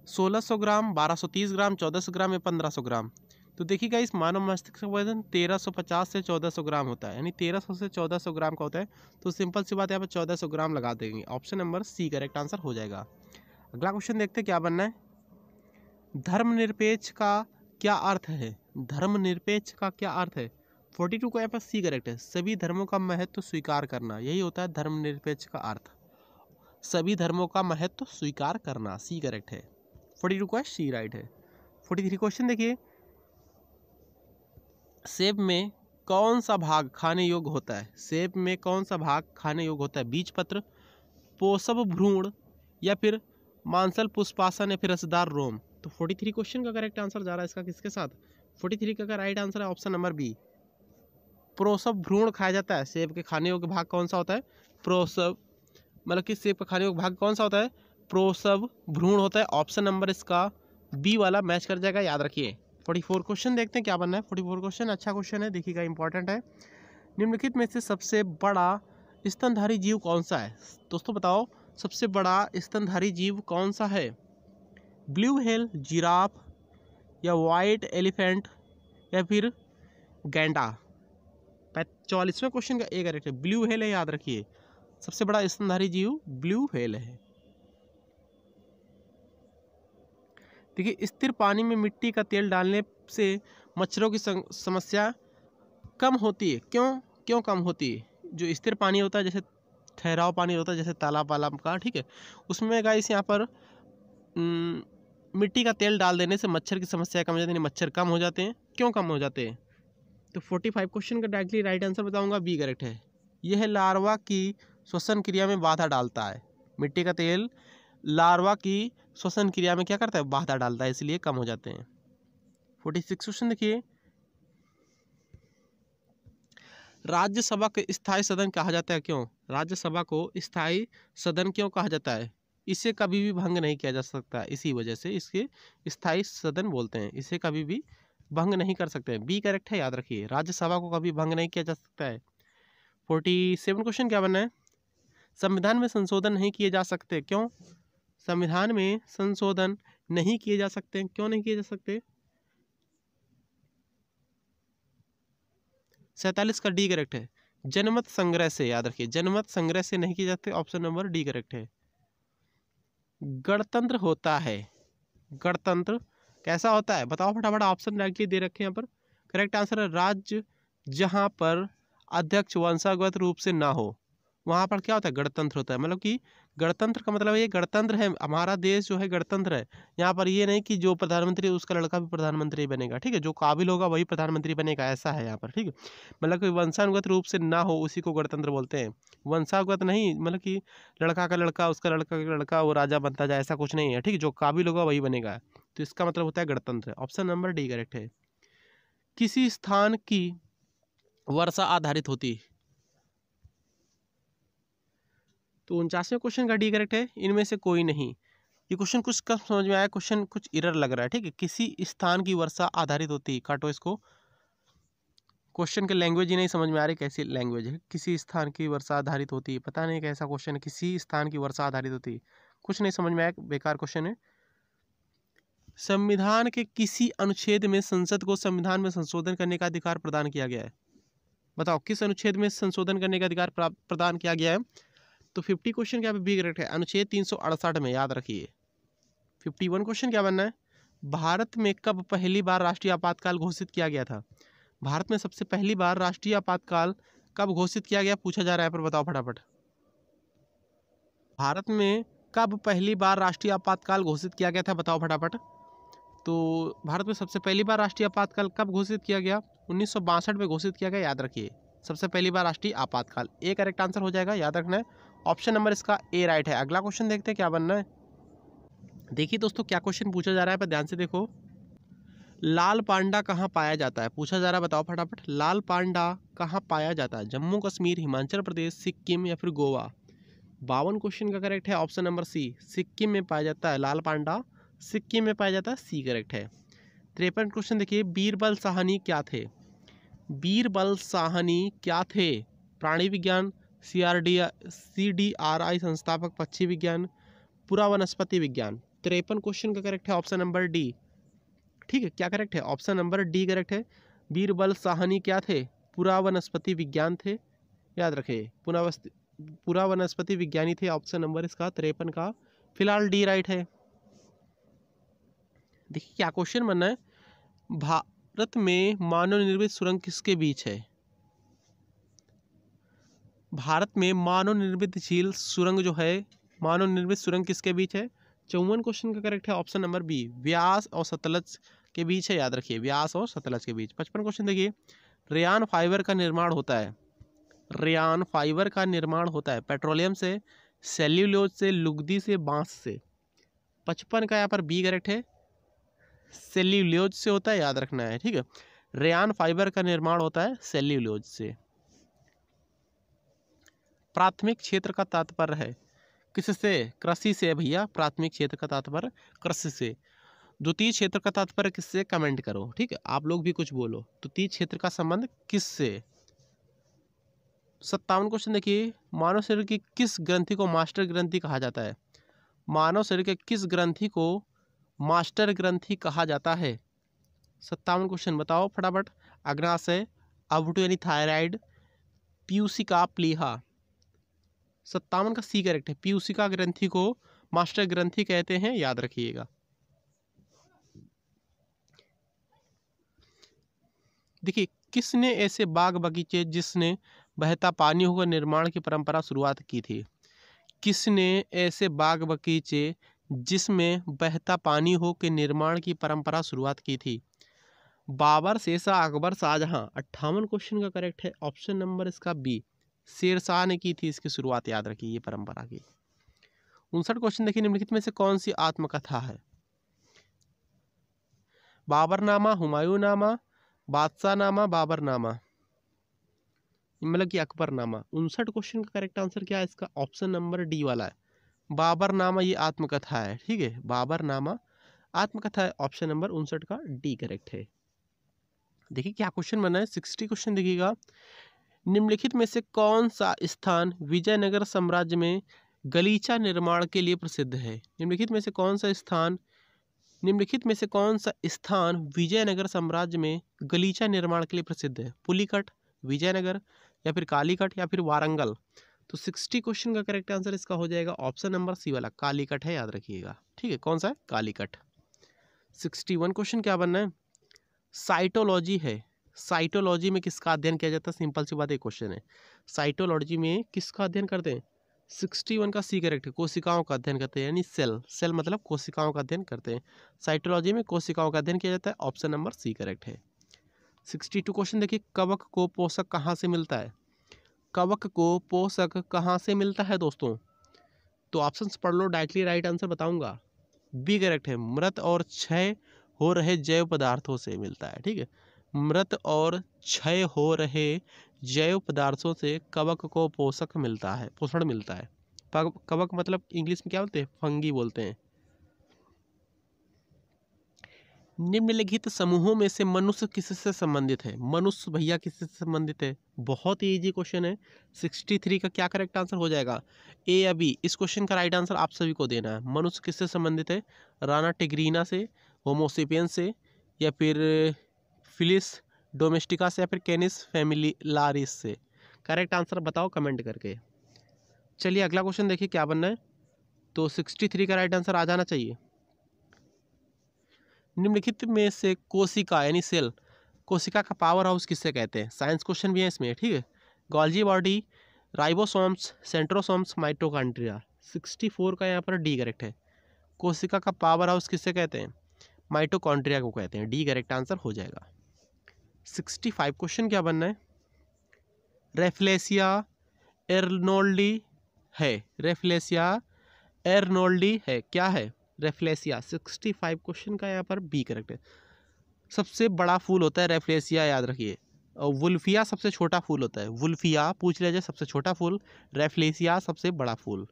1600 ग्राम, 1230 ग्राम, 1400 ग्राम या 1500 ग्राम। तो देखिएगा इस मानव मस्तिष्क का वजन 1350 से 1400 ग्राम होता है, यानी 1300 से 1400 ग्राम का होता है। तो सिंपल सी बात है, यहाँ पर 1400 ग्राम लगा देंगे। Option number C correct answer हो जाएगा। अगला क्वेश्चन देखते हैं क्या बनना है। धर्मनिरपेक्ष का क्या अर्थ है? धर्मनिरपेक्ष का क्या अर्थ है? 42 को यहाँ पर सी करेक्ट है। सभी धर्मों का महत्व स्वीकार करना, यही होता है धर्मनिरपेक्ष का अर्थ। सभी धर्मों का महत्व स्वीकार करना, सी करेक्ट है। 42 का सी राइट है। 43 क्वेश्चन देखिए, सेब में कौन सा भाग खाने योग्य होता है? सेब में कौन सा भाग खाने योग्य होता है? बीज पत्र, पोषक भ्रूण, या फिर मांसल पुष्पासन, या फिर रसदार रोम। तो 43 क्वेश्चन का करेक्ट आंसर जा रहा है इसका किसके साथ? 43 का राइट आंसर है ऑप्शन नंबर बी, पोषक भ्रूण खाया जाता है। सेब के खाने योग्य भाग कौन सा होता है? पोषक, मतलब कि सेब का खाने योग्य भाग कौन सा होता है? पोषक भ्रूण होता है। ऑप्शन नंबर इसका बी वाला मैच कर जाएगा, याद रखिए। 44 क्वेश्चन देखते हैं क्या बनना है। 44 क्वेश्चन अच्छा क्वेश्चन है, देखिएगा इंपॉर्टेंट है। निम्नलिखित में से सबसे बड़ा स्तनधारी जीव कौन सा है? दोस्तों बताओ सबसे बड़ा स्तनधारी जीव कौन सा है? ब्लू व्हेल, जिराफ, या वाइट एलिफेंट, या फिर गैंडा। 44वें क्वेश्चन का ए करेक्ट है, ब्लू व्हेल है, याद रखिए। सबसे बड़ा स्तनधारी जीव ब्लू व्हेल है। देखिए स्थिर पानी में मिट्टी का तेल डालने से मच्छरों की समस्या कम होती है। क्यों कम होती है? जो स्थिर पानी होता है, जैसे ठहराव पानी होता है, जैसे तालाब वालाब का, ठीक है, उसमें गाइस यहाँ पर मिट्टी का तेल डाल देने से मच्छर की समस्या कम हो जाती है, मच्छर कम हो जाते हैं। क्यों कम हो जाते हैं? तो 45 क्वेश्चन का डायरेक्टली राइट आंसर बताऊंगा, बी करेक्ट है। यह लार्वा की श्वसन क्रिया में बाधा डालता है। मिट्टी का तेल लार्वा की श्वसन क्रिया में क्या करता है? बाधा डालता है, इसलिए कम हो जाते हैं। 46 क्वेश्चन देखिए, राज्यसभा को स्थायी सदन कहा जाता है, क्यों? राज्यसभा को स्थायी सदन क्यों कहा जाता है? इसे कभी भी भंग नहीं किया जा सकता, इसी वजह से इसके स्थायी सदन बोलते हैं। इसे कभी भी भंग नहीं कर सकते। बी करेक्ट है, याद रखिए, राज्यसभा को कभी भंग नहीं किया जा सकता है। 47 क्वेश्चन क्या बनना है। संविधान में संशोधन नहीं किए जा सकते, क्यों? संविधान में संशोधन नहीं किए जा सकते, क्यों नहीं किए जा सकते? 47 का डी करेक्ट है, जनमत संग्रह से, याद रखिए, जनमत संग्रह से नहीं किए जाते। ऑप्शन नंबर डी करेक्ट है। गणतंत्र होता है? गणतंत्र कैसा होता है बताओ फटाफट। ऑप्शन डायरेक्टली दे रखे हैं यहाँ पर। करेक्ट आंसर है राज्य जहाँ पर अध्यक्ष वंशागत रूप से ना हो, वहाँ पर क्या होता है? गणतंत्र होता है। मतलब कि गणतंत्र का मतलब ये गणतंत्र है, हमारा देश जो है गणतंत्र है। यहाँ पर ये नहीं कि जो प्रधानमंत्री है उसका लड़का भी प्रधानमंत्री बनेगा, ठीक है, जो काबिल होगा वही प्रधानमंत्री बनेगा, ऐसा है यहाँ पर, ठीक है। मतलब कि वंशानुगत रूप से ना हो उसी को गणतंत्र बोलते हैं। वंशानुगत नहीं, मतलब कि लड़का का लड़का उसका लड़का का लड़का वो राजा बनता जाए, ऐसा कुछ नहीं है, ठीक है, जो काबिल होगा वही बनेगा। तो इसका मतलब होता है गणतंत्र। ऑप्शन नंबर डी करेक्ट है। किसी स्थान की वर्षा आधारित होती, तो 49वें क्वेश्चन का डी करेक्ट है, इनमें से कोई नहीं। ये क्वेश्चन कुछ कब समझ में आया? क्वेश्चन कुछ एरर लग रहा है, ठीक है। किसी स्थान की वर्षा आधारित होती, काटो इसको। क्वेश्चन की लैंग्वेज ही नहीं समझ में आ रही, कैसी लैंग्वेज है? किसी स्थान की वर्षा आधारित होती, पता नहीं कैसा क्वेश्चन है। किसी स्थान की वर्षा आधारित होती, कुछ नहीं समझ में आया, बेकार क्वेश्चन है। संविधान के किसी अनुच्छेद में संसद को संविधान में संशोधन करने का अधिकार प्रदान किया गया है? बताओ किस अनुच्छेद में संशोधन करने का अधिकार प्रदान किया गया है? तो 50 क्वेश्चन क्या बी करेक्ट है, अनुच्छेद 368 में, याद रखिए। 51 क्वेश्चन क्या बनना है? भारत में कब पहली बार राष्ट्रीय आपातकाल घोषित किया गया था? भारत में सबसे पहली बार राष्ट्रीय आपातकाल कब घोषित किया गया पूछा जा रहा है, पर बताओ फटाफट। भारत में कब पहली बार राष्ट्रीय आपातकाल घोषित किया गया था, बताओ फटाफट। तो भारत में सबसे पहली बार राष्ट्रीय आपातकाल कब घोषित किया गया? 1962 में घोषित किया गया, याद रखिए। सबसे पहली बार राष्ट्रीय आपातकाल, ए करेक्ट आंसर हो जाएगा, याद रखना है। ऑप्शन नंबर इसका ए राइट है। अगला क्वेश्चन देखते हैं क्या बनना है। देखिए दोस्तों क्या क्वेश्चन पूछा जा रहा है, पर ध्यान से देखो। लाल पांडा कहाँ पाया जाता है पूछा जा रहा है, बताओ फटाफट। लाल पांडा कहाँ पाया जाता है? जम्मू कश्मीर, हिमाचल प्रदेश, सिक्किम या फिर गोवा? 52 क्वेश्चन का करेक्ट है ऑप्शन नंबर सी, सिक्किम में पाया जाता है लाल पांडा, सिक्किम में पाया जाता है, सी करेक्ट है। 53 क्वेश्चन देखिए, बीरबल साहनी क्या थे? बीरबल साहनी क्या थे? प्राणी विज्ञान, CDRI संस्थापक, पक्षी विज्ञान, पूरा वनस्पति विज्ञान? 53 क्वेश्चन का करेक्ट है ऑप्शन नंबर डी, ठीक है। क्या करेक्ट है? ऑप्शन नंबर डी करेक्ट है। बीरबल साहनी क्या थे? पूरा वनस्पति विज्ञान थे, याद रखें। पूरा वनस्पति विज्ञानी थे, ऑप्शन नंबर इसका 53 का फिलहाल डी राइट है। देखिए क्या क्वेश्चन बनना है। भारत में मानव निर्मित सुरंग किसके बीच है? भारत में मानव निर्मित झील सुरंग जो है, मानव निर्मित सुरंग किसके बीच है? 54 क्वेश्चन का करेक्ट है ऑप्शन नंबर बी, व्यास और सतलज के बीच है, याद रखिए, व्यास और सतलज के बीच। 55 क्वेश्चन देखिए, रेयान फाइबर का निर्माण होता है, रेयान फाइबर का निर्माण होता है पेट्रोलियम से, सेल्यूलोज से, लुगदी से, बांस से? 55 का यहाँ पर बी करेक्ट है, सेल्यूलोज से होता है, याद रखना है, ठीक है। रेयान फाइबर का निर्माण होता है सेल्यूलोज से। प्राथमिक क्षेत्र का तात्पर्य है किससे? कृषि से भैया, प्राथमिक क्षेत्र का तात्पर्य कृषि से। द्वितीय क्षेत्र का तात्पर्य किससे? कमेंट करो, ठीक है, आप लोग भी कुछ बोलो। द्वितीय क्षेत्र का संबंध किससे? 57 क्वेश्चन देखिए, मानव शरीर की किस ग्रंथि को मास्टर ग्रंथि कहा जाता है? मानव शरीर के किस ग्रंथि को मास्टर ग्रंथि कहा जाता है? 57 क्वेश्चन बताओ फटाफट। अग्नाशय, अवटु यानी थायराइड, पीयूषिका, प्लीहा? 57 का सी करेक्ट है, पीयूषिका ग्रंथि को मास्टर ग्रंथि कहते हैं, याद रखिएगा। देखिए किसने ऐसे बाग बगीचे जिसने बहता पानी होकर निर्माण की परंपरा शुरुआत की थी? किसने ऐसे बाग बगीचे जिसमें बहता पानी हो के निर्माण की परंपरा शुरुआत की थी? बाबर, शेरशाह, अकबर, शाहजहां? 58 क्वेश्चन का करेक्ट है ऑप्शन नंबर इसका बी, शेरशाह ने की थी इसकी शुरुआत, याद रखिए ये परंपरा की। 59 क्वेश्चन देखिए, निम्नलिखित में से कौन सी आत्मकथा है? बाबरनामा, हुमायूंनामा, बादशाहनामा, बाबरनामा? मतलब कि अकबरनामा। 59 क्वेश्चन का करेक्ट आंसर क्या है इसका? ऑप्शन नंबर डी वाला है, बाबरनामा ये आत्मकथा है, ठीक है, बाबरनामा आत्मकथा है। ऑप्शन नंबर 59 का डी करेक्ट है। देखिए क्या क्वेश्चन बना है, 60 क्वेश्चन देखिएगा, निम्नलिखित में से कौन सा स्थान विजयनगर साम्राज्य में गलीचा निर्माण के लिए प्रसिद्ध है? निम्नलिखित में से कौन सा स्थान, निम्नलिखित में से कौन सा स्थान विजयनगर साम्राज्य में गलीचा निर्माण के लिए प्रसिद्ध है? पुलिकट, विजयनगर या फिर कालीकट या फिर वारंगल? तो 60 क्वेश्चन का करेक्ट आंसर इसका हो जाएगा ऑप्शन नंबर सी वाला कालीकट है, याद रखिएगा। ठीक है, कौन सा है? कालीकट। 61 क्वेश्चन क्या बनना है? साइटोलॉजी है। साइटोलॉजी में किसका अध्ययन किया जाता है? सिंपल सी बात, एक क्वेश्चन है। साइटोलॉजी में किसका अध्ययन करते हैं? 61 का सी करेक्ट है, कोशिकाओं का अध्ययन करते हैं, यानी सेल। सेल मतलब कोशिकाओं का अध्ययन करते हैं। साइटोलॉजी में कोशिकाओं का अध्ययन किया जाता है, ऑप्शन नंबर सी करेक्ट है। 62 क्वेश्चन देखिए, कवक को पोषक कहाँ से मिलता है? कवक को पोषक कहाँ से मिलता है दोस्तों? तो ऑप्शंस पढ़ लो, डायरेक्टली राइट आंसर बताऊंगा। बी करेक्ट है, मृत और क्षय हो रहे जैव पदार्थों से मिलता है। ठीक है, मृत और क्षय हो रहे जैव पदार्थों से कवक को पोषक मिलता है, पोषण मिलता है। कवक मतलब इंग्लिश में क्या बोलते हैं? फंगी बोलते हैं। निम्नलिखित समूहों में से मनुष्य किससे संबंधित है? मनुष्य भैया किससे संबंधित है? बहुत ही इजी क्वेश्चन है। 63 का क्या करेक्ट आंसर हो जाएगा? ए या बी? इस क्वेश्चन का राइट आंसर आप सभी को देना है। मनुष्य किससे संबंधित है? राना टिग्रीना से, होमोसेपियन से, या फिर फिलिस डोमेस्टिका से, या फिर कैनिस फैमिलियारिस से? करेक्ट आंसर बताओ कमेंट करके। चलिए अगला क्वेश्चन देखिए क्या बनना है। तो 63 का राइट आंसर आ जाना चाहिए। निम्नलिखित में से कोशिका यानी सेल, कोशिका का पावर हाउस किससे कहते हैं? साइंस क्वेश्चन भी है इसमें। ठीक है, Golgi body, ribosomes, centrosomes, mitochondria. 64 का यहाँ पर डी करेक्ट है। कोशिका का पावर हाउस किससे कहते हैं? माइटोकॉन्ड्रिया को कहते हैं। डी करेक्ट आंसर हो जाएगा। 65 क्वेश्चन क्या बनना है? रेफ्लेसिया एर्नोल्डी है। रेफ्लेसिया एर्नोल्डी है, क्या है? रेफ्लेसिया। 65 क्वेश्चन का यहाँ पर बी करेक्ट है। सबसे बड़ा फूल होता है रेफ्लेसिया, याद रखिए। और वुल्फिया सबसे छोटा फूल होता है। वुल्फिया पूछ लिया जाए सबसे छोटा फूल, रेफ्लेसिया सबसे बड़ा फूल।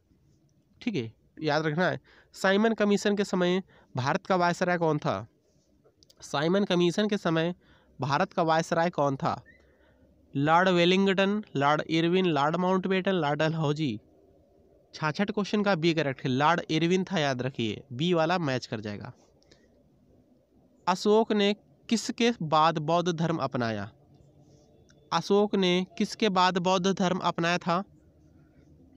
ठीक है, याद रखना है। साइमन कमीशन के समय भारत का वायसराय कौन था? साइमन कमीशन के समय भारत का वायसराय कौन था? Lord Wellington, Lord Irwin, Lord Mountbatten, Lord Dalhousie. 66 question का बी करेक्ट है, लॉर्ड इरविन था, याद रखिए। बी वाला मैच कर जाएगा। अशोक ने किसके बाद बौद्ध धर्म अपनाया? अशोक ने किसके बाद बौद्ध धर्म अपनाया था?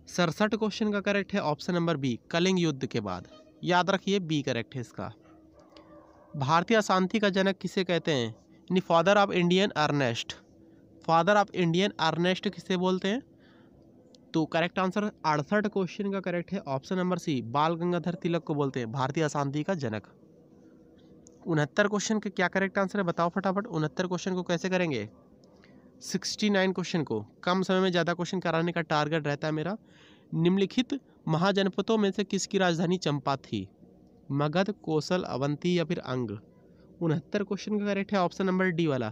67 क्वेश्चन का करेक्ट है ऑप्शन नंबर बी, कलिंग युद्ध के बाद। याद रखिए बी करेक्ट है इसका। भारतीय अशांति का जनक किसे कहते हैं? यानी father of Indian unrest. Father of Indian unrest किसे बोलते हैं? तो करेक्ट आंसर 68 क्वेश्चन का करेक्ट है option number C, Bal Gangadhar तिलक को बोलते हैं भारतीय अशांति का जनक। 69 क्वेश्चन के क्या करेक्ट आंसर है बताओ फटाफट। 69 क्वेश्चन को कैसे करेंगे? 69 क्वेश्चन को कम समय में ज़्यादा क्वेश्चन कराने का टारगेट रहता है मेरा। निम्नलिखित महाजनपदों में से किसकी राजधानी चंपा थी? मगध, कौशल, अवंती या फिर अंग? 69 क्वेश्चन का करेक्ट है ऑप्शन नंबर डी वाला,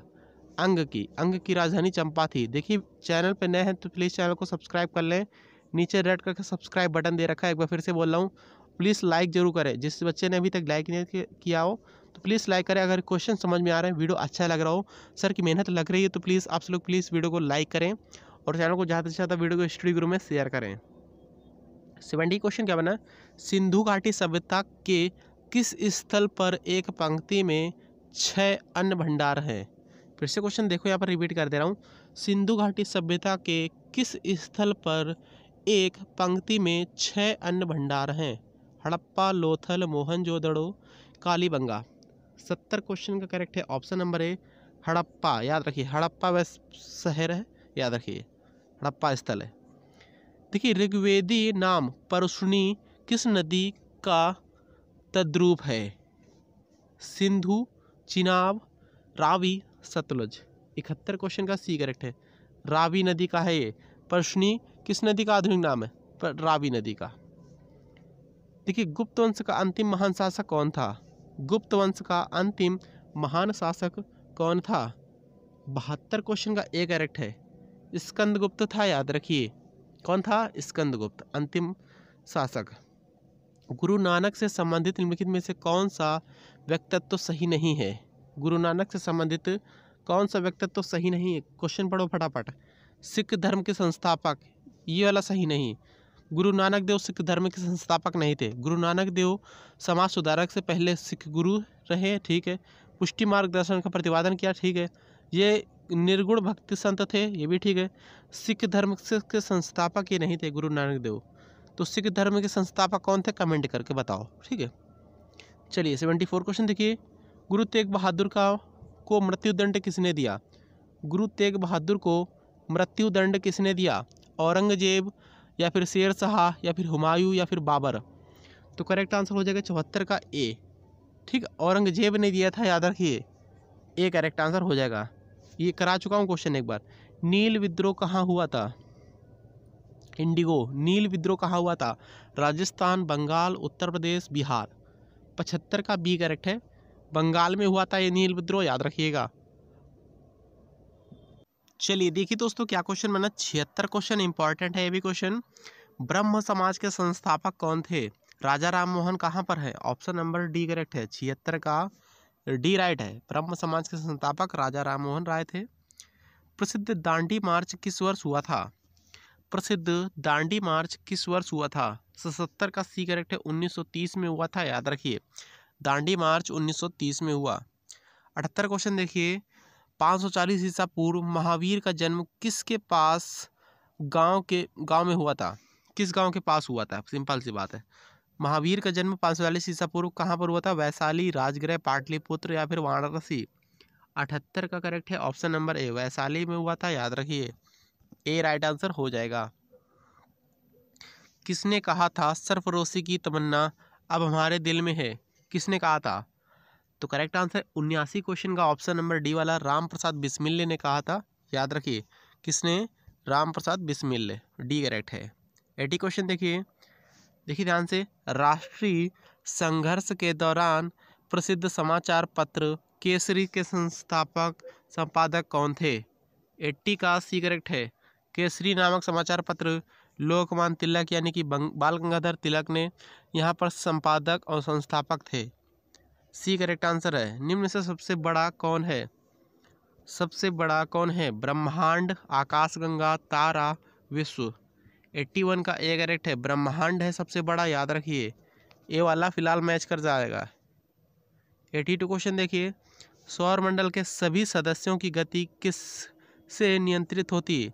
अंग की। अंग की राजधानी चंपा थी। देखिए चैनल पे नए हैं तो प्लीज़ चैनल को सब्सक्राइब कर लें। नीचे रेड करके सब्सक्राइब बटन दे रखा है, एक बार फिर से बोल रहा हूँ, प्लीज़ लाइक जरूर करें। जिस बच्चे ने अभी तक लाइक नहीं किया हो तो प्लीज़ लाइक करें। अगर क्वेश्चन समझ में आ रहे हैं, वीडियो अच्छा लग रहा हो, सर की मेहनत लग रही है, तो प्लीज़ आप लोग प्लीज़ वीडियो को लाइक करें और चैनल को ज़्यादा से ज़्यादा वीडियो को स्टडी ग्रुप में शेयर करें। 70 क्वेश्चन क्या बना? सिंधु घाटी सभ्यता के किस स्थल पर एक पंक्ति में 6 अन्न भंडार हैं? फिर से क्वेश्चन देखो, यहाँ पर रिपीट कर दे रहा हूँ। सिंधु घाटी सभ्यता के किस स्थल पर एक पंक्ति में 6 अन्न भंडार हैं? हड़प्पा, लोथल, मोहनजोदड़ो, कालीबंगा। 70 क्वेश्चन का करेक्ट है ऑप्शन नंबर ए, हड़प्पा। याद रखिए हड़प्पा वह शहर है, याद रखिए हड़प्पा स्थल है। देखिए ऋग्वेदी नाम परुष्णी किस नदी का तद्रूप है? सिंधु, चिनाब, रावी, सतलुज। 71 क्वेश्चन का सी करेक्ट है, रावी नदी का है ये। परुष्णी किस नदी का आधुनिक नाम है? रावी नदी का। देखिए गुप्त वंश का अंतिम महान शासक कौन था? गुप्त वंश का अंतिम महान शासक कौन था? 72 क्वेश्चन का ए करेक्ट है, स्कंदगुप्त था, याद रखिए। कौन था? स्कंदगुप्त अंतिम शासक। गुरु नानक से संबंधित निम्नलिखित में से कौन सा व्यक्तित्व सही नहीं है? गुरु नानक से संबंधित कौन सा व्यक्तित्व सही नहीं है? क्वेश्चन पढ़ो फटाफट। सिख धर्म के संस्थापक, ये वाला सही नहीं। गुरु नानक देव सिख धर्म के संस्थापक नहीं थे। गुरु नानक देव समाज सुधारक से पहले सिख गुरु रहे, ठीक है। पुष्टि मार्ग दर्शन का प्रतिपादन किया, ठीक है। ये निर्गुण भक्ति संत थे, ये भी ठीक है। सिख धर्म के संस्थापक ये नहीं थे गुरु नानक देव। तो सिख धर्म के संस्थापक कौन थे, कमेंट करके बताओ, ठीक है। चलिए 74 क्वेश्चन देखिए। गुरु तेग बहादुर को मृत्युदंड किसने दिया? गुरु तेग बहादुर को मृत्युदंड किसने दिया? औरंगजेब या फिर शेर शाह या फिर हुमायूं या फिर बाबर? तो करेक्ट आंसर हो जाएगा 74 का ए, ठीक है। औरंगजेब ने दिया था, याद रखिए, ए करेक्ट आंसर हो जाएगा। ये करा चुका हूँ क्वेश्चन एक बार। नील विद्रोह कहाँ हुआ था? इंडिगो, नील विद्रोह कहाँ हुआ था? राजस्थान, बंगाल, उत्तर प्रदेश, बिहार। 75 का बी करेक्ट है, बंगाल में हुआ था ये नील विद्रोह, याद रखिएगा। चलिए देखिए दोस्तों क्या क्वेश्चन बना। 76 क्वेश्चन इंपॉर्टेंट है ये भी क्वेश्चन। ब्रह्म समाज के संस्थापक कौन थे? राजा राम मोहन कहाँ पर है? ऑप्शन नंबर डी करेक्ट है, 76 का डी राइट है। ब्रह्म समाज के संस्थापक राजा राम मोहन राय थे। प्रसिद्ध दांडी मार्च किस वर्ष हुआ था? प्रसिद्ध दांडी मार्च किस वर्ष हुआ था? 77 का सी करेक्ट है, 1930 में हुआ था, याद रखिए। दांडी मार्च 1930 में हुआ। 78 क्वेश्चन देखिए। 540 ईसा पूर्व महावीर का जन्म किसके पास गांव में हुआ था? किस गांव के पास हुआ था? सिंपल सी बात है। महावीर का जन्म 540 ईसा पूर्व कहाँ पर हुआ था? वैशाली, राजगृह, पाटलिपुत्र या फिर वाराणसी? 78 का करेक्ट है, ऑप्शन नंबर ए, वैशाली में हुआ था, याद रखिए। ए राइट आंसर हो जाएगा। किसने कहा था सरफरोशी की तमन्ना अब हमारे दिल में है? किसने कहा था? तो करेक्ट आंसर 79 क्वेश्चन का ऑप्शन नंबर डी वाला राम प्रसाद बिस्मिल्ले ने कहा था, याद रखिए। किसने? राम प्रसाद बिस्मिल्ले, डी करेक्ट है। 80 क्वेश्चन देखिए ध्यान से। राष्ट्रीय संघर्ष के दौरान प्रसिद्ध समाचार पत्र केसरी के संपादक कौन थे? 80 का सी करेक्ट है, केसरी नामक समाचार पत्र लोकमान्य तिलक यानी कि बाल गंगाधर तिलक ने यहाँ पर संपादक और संस्थापक थे। सी करेक्ट आंसर है। निम्न से सबसे बड़ा कौन है? सबसे बड़ा कौन है? ब्रह्मांड, आकाशगंगा, तारा, विश्व। 81 का ए करेक्ट है, ब्रह्मांड है सबसे बड़ा, याद रखिए। ए वाला फिलहाल मैच कर जाएगा। 82 क्वेश्चन देखिए। सौर मंडल के सभी सदस्यों की गति किस से नियंत्रित होती है?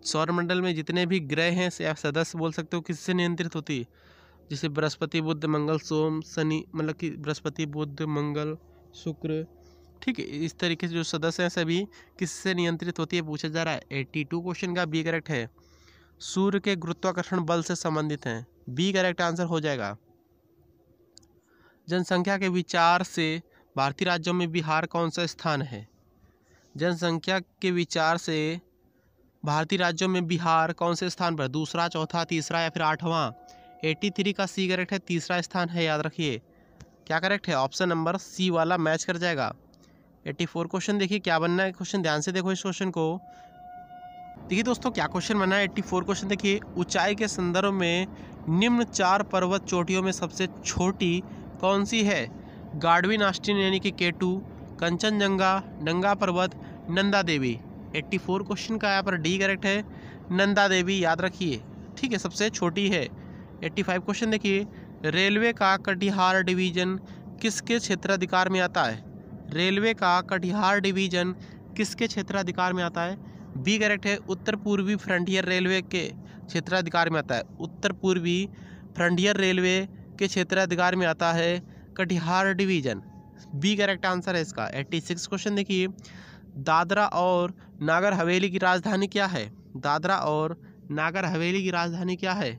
सौर मंडल में जितने भी ग्रह हैं या सदस्य बोल सकते हो, किससे नियंत्रित होती है? जैसे बृहस्पति, बुध, मंगल, सोम, शनि, मतलब कि बृहस्पति, बुध, मंगल, शुक्र, ठीक है। इस तरीके से जो सदस्य हैं सभी किससे नियंत्रित होती है पूछा जा रहा है। 82 क्वेश्चन का बी करेक्ट है, सूर्य के गुरुत्वाकर्षण बल से संबंधित हैं, बी करेक्ट आंसर हो जाएगा। जनसंख्या के विचार से भारतीय राज्यों में बिहार कौन सा स्थान है? जनसंख्या के विचार से भारतीय राज्यों में बिहार कौन से स्थान पर? दूसरा, चौथा, तीसरा या फिर आठवां? 83 का सी करेक्ट है, तीसरा स्थान है, याद रखिए। क्या करेक्ट है? ऑप्शन नंबर सी वाला मैच कर जाएगा। 84 क्वेश्चन देखिए क्या बनना है क्वेश्चन, ध्यान से देखो इस क्वेश्चन को। देखिए दोस्तों क्या क्वेश्चन बना है। 84 क्वेश्चन देखिए। ऊंचाई के संदर्भ में निम्न 4 पर्वत चोटियों में सबसे छोटी कौन सी है? गाढ़वी नास्टिन यानी कि K2, कंचनजंगा, नंगा पर्वत, नंदा देवी। 84 क्वेश्चन का यहाँ पर डी करेक्ट है, नंदा देवी, याद रखिए, ठीक है, सबसे छोटी है। 85 क्वेश्चन देखिए। रेलवे का कटिहार डिवीजन किसके क्षेत्राधिकार में आता है? रेलवे का कटिहार डिवीजन किसके क्षेत्राधिकार में आता है? बी करेक्ट है, उत्तर पूर्वी फ्रंटियर रेलवे के क्षेत्राधिकार में आता है। उत्तर पूर्वी फ्रंटियर रेलवे के क्षेत्राधिकार में आता है Katihar division, B correct answer है इसका। 86 क्वेश्चन देखिए। दादरा और नागर हवेली की राजधानी क्या है? दादरा और नागर हवेली की राजधानी क्या है?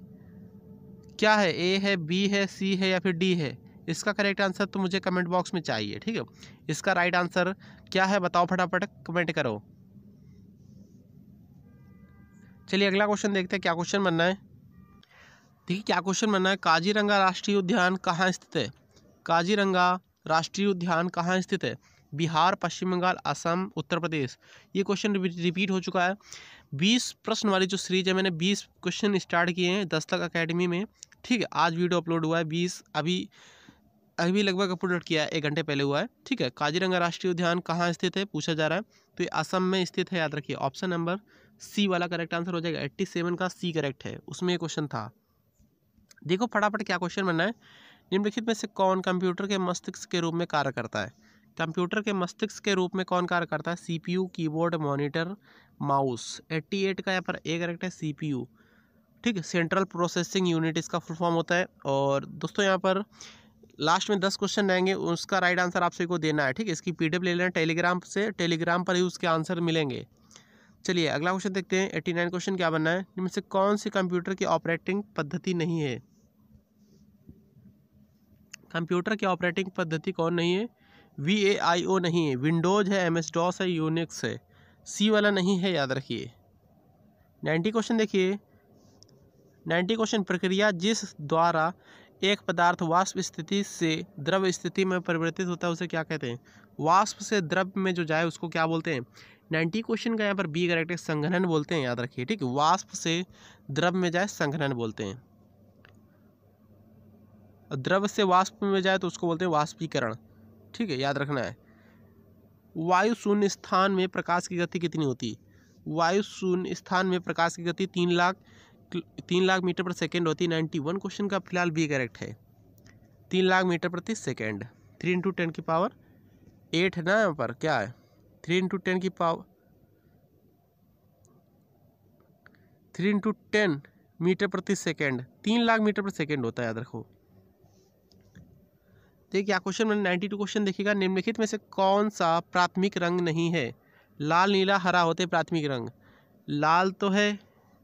क्या है? ए है, बी है, सी है या फिर डी है? इसका करेक्ट आंसर तो मुझे कमेंट बॉक्स में चाहिए, ठीक है। इसका राइट आंसर क्या है बताओ, फटाफट कमेंट करो। चलिए अगला क्वेश्चन देखते हैं क्या क्वेश्चन बनना है। देखिए क्या क्वेश्चन बनना है। काजीरंगा राष्ट्रीय उद्यान कहाँ स्थित है? काजीरंगा राष्ट्रीय उद्यान कहाँ स्थित है? बिहार, पश्चिम बंगाल, असम, उत्तर प्रदेश। ये क्वेश्चन रिपीट हो चुका है। 20 प्रश्न वाली जो सीरीज है, मैंने 20 क्वेश्चन स्टार्ट किए हैं दस्तक अकेडमी में, ठीक है। आज वीडियो अपलोड हुआ है 20, अभी लगभग अपलोड किया है, 1 घंटे पहले हुआ है, ठीक है। काजीरंगा राष्ट्रीय उद्यान कहाँ स्थित है पूछा जा रहा है, तो ये असम में स्थित है, याद रखिए। ऑप्शन नंबर सी वाला करेक्ट आंसर हो जाएगा। 87 का सी करेक्ट है, उसमें क्वेश्चन था। देखो फटाफट क्या क्वेश्चन बनना है। निम्नलिखित में से कौन कंप्यूटर के मस्तिष्क के रूप में कार्य करता है? कंप्यूटर के मस्तिष्क के रूप में कौन कार्य करता है? CPU, keyboard, monitor, mouse. 88 का यहाँ पर ए करेक्ट है सीपीयू। ठीक है, सेंट्रल प्रोसेसिंग यूनिट इसका फुल फॉर्म होता है। और दोस्तों यहाँ पर लास्ट में 10 क्वेश्चन रहेंगे, उसका राइट आंसर आपसे को देना है। ठीक है, इसकी पीडीएफ ले लेना टेलीग्राम से, टेलीग्राम पर ही उसके आंसर मिलेंगे। चलिए अगला क्वेश्चन देखते हैं। 89 क्वेश्चन क्या बनना है? इनमें से कौन सी कंप्यूटर की ऑपरेटिंग पद्धति नहीं है? कंप्यूटर की ऑपरेटिंग पद्धति कौन नहीं है? VAIO नहीं है, विंडोज है, MS DOS है, यूनिक्स है। सी वाला नहीं है, याद रखिए। 90 क्वेश्चन देखिए। 90 क्वेश्चन, प्रक्रिया जिस द्वारा एक पदार्थ वाष्प स्थिति से द्रव स्थिति में परिवर्तित होता है उसे क्या कहते हैं? वाष्प से द्रव में जो जाए उसको क्या बोलते हैं? 90 क्वेश्चन का यहाँ पर बी करेक्ट है, संघनन बोलते हैं, याद रखिए। ठीक है, वाष्प से द्रव में जाए संघनन बोलते हैं। द्रव से वाष्प में जाए तो उसको बोलते हैं वाष्पीकरण। ठीक है, याद रखना है। वायु शून्य स्थान में प्रकाश की गति कितनी होती है? वायु शून्य स्थान में प्रकाश की गति 3 लाख मीटर पर सेकेंड होती है। 91 क्वेश्चन का फिलहाल बी करेक्ट है, 3 लाख मीटर प्रति सेकेंड। 3 × 10 की पावर 8 है ना, यहाँ पर क्या है? 3 × 10 की पावर 3 × 10 मीटर प्रति सेकेंड, 3 लाख मीटर प्रति सेकेंड होता है, याद रखो। देखिए क्या क्वेश्चन मैंने 92 क्वेश्चन देखिएगा। निम्नलिखित में से कौन सा प्राथमिक रंग नहीं है? लाल, नीला, हरा होते हैं प्राथमिक रंग। लाल तो है,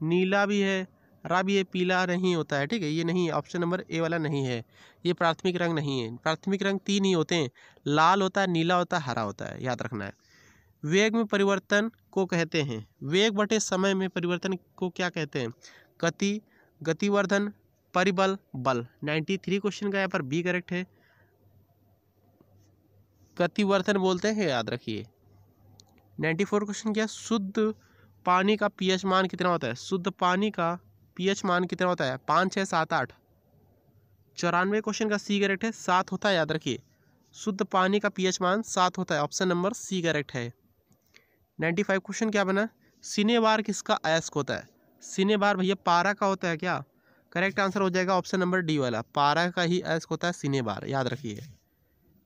नीला भी है, हरा भी है, पीला नहीं होता है। ठीक है, ये नहीं है, ऑप्शन नंबर ए वाला नहीं है, ये प्राथमिक रंग नहीं है। प्राथमिक रंग 3 ही होते हैं, लाल होता है, नीला होता है, हरा होता है, याद रखना है। वेग में परिवर्तन को कहते हैं, वेग बटे समय में परिवर्तन को क्या कहते हैं? गति, गतिवर्धन, परिबल, बल। 93 क्वेश्चन का यहाँ पर बी करेक्ट है, गतिवर्धन बोलते हैं, याद रखिए। 94 क्वेश्चन क्या? शुद्ध पानी का पीएच मान कितना होता है? शुद्ध पानी का पीएच मान कितना होता है? 5, 6, 7, 8। 94 क्वेश्चन का सी करेक्ट है, 7 होता है, याद रखिए। शुद्ध पानी का पीएच मान 7 होता है, ऑप्शन नंबर सी करेक्ट है। 95 क्वेश्चन क्या बना? सिनेबार किसका अयस्क होता है? सिनेबार भैया पारा का होता है क्या? करेक्ट आंसर हो जाएगा ऑप्शन नंबर डी वाला, पारा का ही अयस्क होता है सिनेबार, याद रखिए।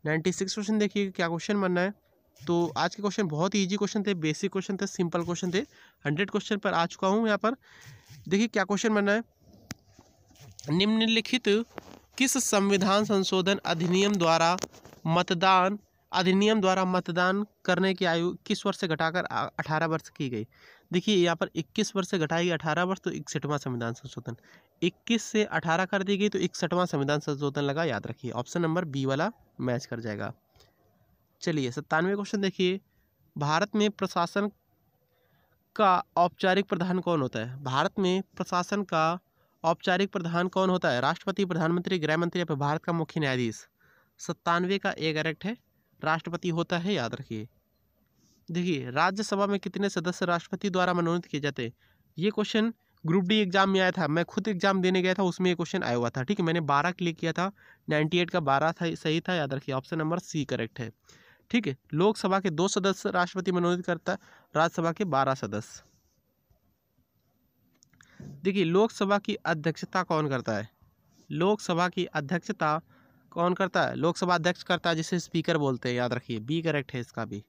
96 क्वेश्चन देखिए क्या क्वेश्चन बनना है। तो आज के क्वेश्चन बहुत ही ईजी क्वेश्चन थे, बेसिक क्वेश्चन थे, सिंपल क्वेश्चन थे। 100 क्वेश्चन पर आ चुका हूँ यहाँ पर। देखिए क्या क्वेश्चन बनना है। निम्नलिखित किस संविधान संशोधन अधिनियम द्वारा मतदान करने की आयु 21 वर्ष से घटाकर 18 वर्ष की गई? देखिए यहाँ पर 21 वर्ष से घटाई 18 वर्ष, तो 61वां संविधान संशोधन। 21 से 18 कर दी गई तो 61वां संविधान संशोधन लगा, याद रखिए। ऑप्शन नंबर बी वाला मैच कर जाएगा। चलिए 97 क्वेश्चन देखिए। भारत में प्रशासन का औपचारिक प्रधान कौन होता है? भारत में प्रशासन का औपचारिक प्रधान कौन होता है? राष्ट्रपति, प्रधानमंत्री, गृह मंत्री या फिर भारत का मुख्य न्यायाधीश? 97 का ए करेक्ट है, राष्ट्रपति होता है, याद रखिए। देखिए राज्यसभा में कितने सदस्य राष्ट्रपति द्वारा मनोनीत किए जाते हैं? ये क्वेश्चन ग्रुप डी एग्जाम में आया था, मैं खुद एग्जाम देने गया था, उसमें ये क्वेश्चन आया हुआ था। ठीक है, मैंने 12 क्लिक किया था, 98 का 12 था, सही था, याद रखिए। ऑप्शन नंबर सी करेक्ट है। ठीक है, लोकसभा के 2 सदस्य राष्ट्रपति मनोनीत करता है, राज्यसभा के 12 सदस्य। देखिए लोकसभा की अध्यक्षता कौन करता है? लोकसभा की अध्यक्षता कौन करता है? लोकसभा अध्यक्ष करता है, जिसे स्पीकर बोलते हैं, याद रखिए। बी करेक्ट है इसका भी।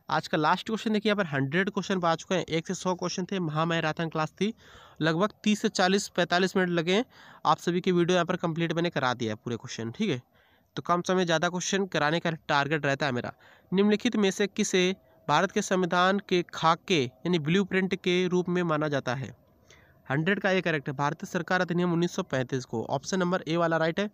आज का लास्ट क्वेश्चन देखिए, यहाँ पर 100 क्वेश्चन आ चुके हैं। 1 से 100 क्वेश्चन थे, महामैराथन क्लास थी, लगभग 30 से 45 मिनट लगे। आप सभी की वीडियो यहाँ पर कंप्लीट मैंने करा दिया है पूरे क्वेश्चन। ठीक है, तो कम समय ज़्यादा क्वेश्चन कराने का टारगेट रहता है मेरा। निम्नलिखित में से किसे भारत के संविधान के खाके यानी ब्लूप्रिंट के रूप में माना जाता है? 100 का ये करेक्ट है, भारतीय सरकार अधिनियम 1935 को। ऑप्शन नंबर ए वाला राइट है।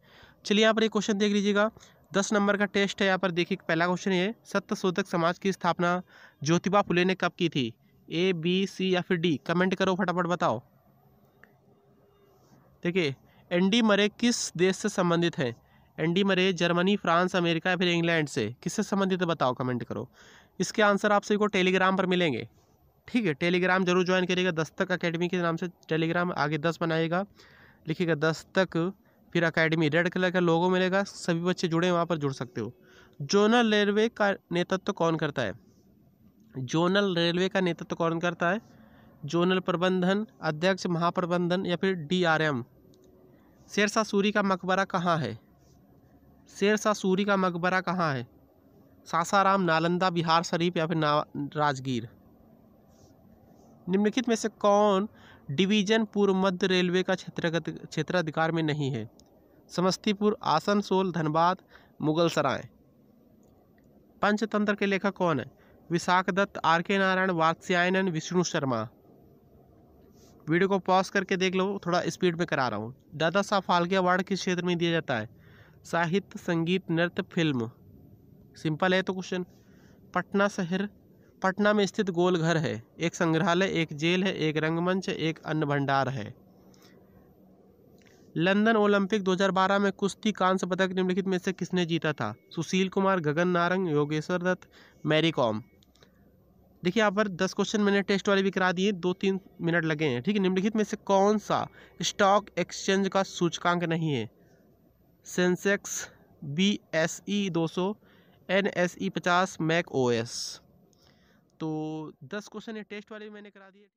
चलिए यहाँ पर एक क्वेश्चन देख लीजिएगा, 10 नंबर का टेस्ट है। यहाँ पर देखिए पहला क्वेश्चन है, सत्यशोधक समाज की स्थापना ज्योतिबा फुले ने कब की थी? ए, बी, सी या फिर डी? कमेंट करो, फटाफट बताओ। देखिए एंडी मरे किस देश से संबंधित है? Andy Murray Germany, France, America या फिर इंग्लैंड से? किससे संबंधित है बताओ, कमेंट करो। इसके आंसर आप सभी को टेलीग्राम पर मिलेंगे। ठीक है, टेलीग्राम जरूर ज्वाइन करिएगा, दस्तक अकेडमी के नाम से टेलीग्राम, आगे 10 बनाइएगा, लिखिएगा दस्तक फिर अकेडमी, रेड कलर का लोगो मिलेगा, सभी बच्चे जुड़े वहाँ पर जुड़ सकते हो। जोनल रेलवे का नेतृत्व कौन करता है? जोनल रेलवे का नेतृत्व कौन करता है? जोनल प्रबंधन, अध्यक्ष, महाप्रबंधन या फिर DRM? शेरशाह सूरी का मकबरा कहाँ है? शेरशाह सूरी का मकबरा कहाँ है? सासाराम, नालंदा, बिहार शरीफ या फिर राजगीर। निम्नलिखित में से कौन डिवीजन पूर्व मध्य रेलवे का क्षेत्राधिकार में नहीं है? समस्तीपुर, आसनसोल, धनबाद, मुगलसराय। पंचतंत्र के लेखक कौन है? विशाख दत्त, आर के नारायण, वात्स्यायन, विष्णु शर्मा। वीडियो को पॉज करके देख लो, थोड़ा स्पीड में करा रहा हूँ। दादा साहब फाल्के अवार्ड किस क्षेत्र में दिया जाता है? साहित्य, संगीत, नृत्य, फिल्म। सिंपल है तो क्वेश्चन। पटना शहर, पटना में स्थित गोल घर है, एक संग्रहालय, एक जेल है, एक रंगमंच है, एक अन्न भंडार है। लंदन ओलंपिक 2012 में कुश्ती कांस्य पदक निम्नलिखित में से किसने जीता था? Sushil Kumar, Gagan Narang, Yogeshwar Dutt, Mary com. देखिए यहाँ पर 10 क्वेश्चन मैंने टेस्ट वाले भी करा दिए, 2-3 मिनट लगे हैं। ठीक है, निम्नलिखित में से कौन सा स्टॉक एक्सचेंज का सूचकांक नहीं है? Sensex, BSE 200, NSE 50, Mac OS। तो 10 क्वेश्चन ये टेस्ट वाले भी मैंने करा दिए।